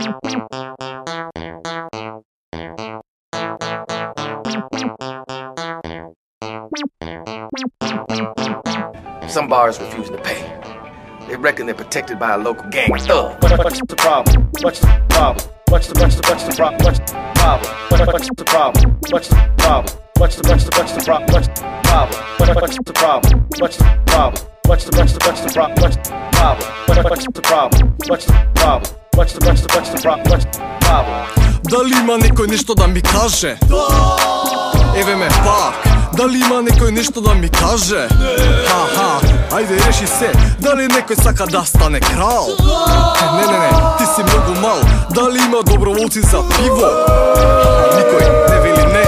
Some bars refusing to pay. They reckon they're protected by a local gang of thugs. What's the problem? What's the problem? What's the problem? What's the problem? What's the problem? What's the problem? What's the problem? What's the problem? What's the problem? What's the problem? What's the problem? What's the problem? What's the problem? What's the problem? What's the problem? What's the problem? Дали има некој нешто да ми каже? Еве ме пак. Дали има некој нешто да ми каже? Ха, ајде реши се. Дали некој сака да стане крал? Не, ти си многу мал. Дали има доброволци за пиво? Никој не вели не.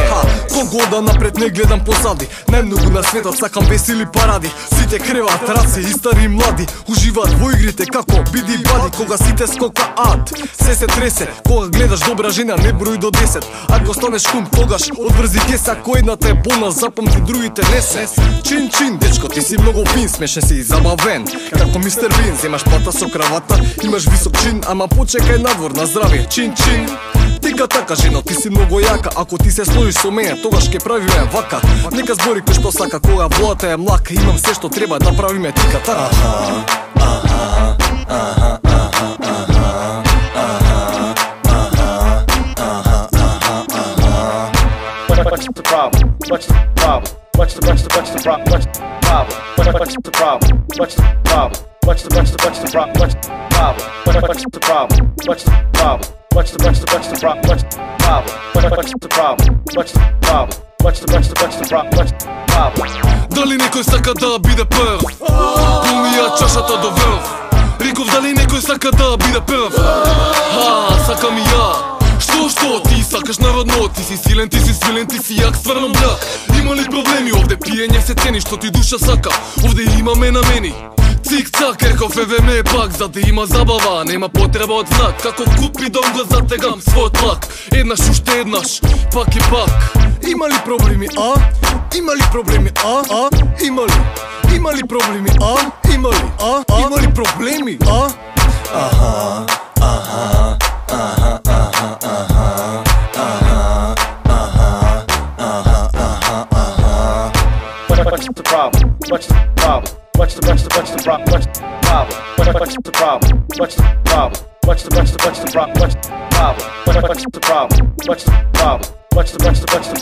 Кого да напред не гледам позади. Најмногу на светот сакам весели паради. Сите креват раце и стари и млади. Уживаат во игрите како биди бади. Кога сите скокаат, се тресе. Кога гледаш добра жена не број до 10. Ако станеш кум тогаш одврзи кеса. Ако едната е болна запомти другите не се. Чин, дечко ти си многу фин. Смешен си и забавен како мистер Бин. Земаш плата со кравата, имаш висок чин. Ама почекај надвор на здравие. Чин. Тика така жено, ти си многу јака. Ако ти се сложиш со мене, тогаш ќе правиме вака. Нека збори кој што сака, кога влата е млака. Имам се што треба да правиме тика така. What's the problem? What's the problem? What's the problem? What's the problem? What's the problem? What's the problem? What's the problem? What's the problem? What's the problem? What's the problem? What's the problem? What's the problem? What's the problem? What's the problem? What's the problem? What's the problem? Дали некој сака да биде прв? Пуни ја чашата до врв. Реков дали некој сака да биде прв? Сакам и ја. Што ти сакаш народно? Ти си силен, ти си свилен, ти си јак, стварно бляк. Има ли проблеми овде? Пиење се цени, што ти душа сака. Овде имаме на мени. Цик-цак, реков ме пак. За да има забава, нема потреба од знак. Како купидон го затегам својот лак. Еднаш, уште еднаш, пак и пак. Има ли проблеми, а? Има ли проблеми, а? Има ли? Има ли проблеми, а? Има ли, а? Има ли проблеми, а? What's the problem? What's the problem? What's the problem? What's the problem? What's the problem? What's the problem? What's the problem? What's the problem? What's the problem? What's the problem? What's the problem? What's the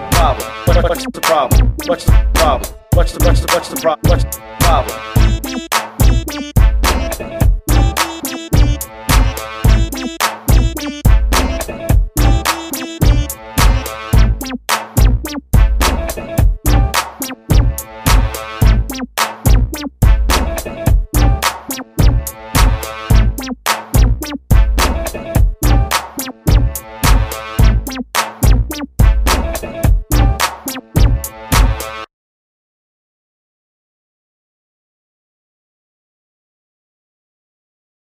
problem? What's the problem? What's the problem? What's the problem? What's the problem?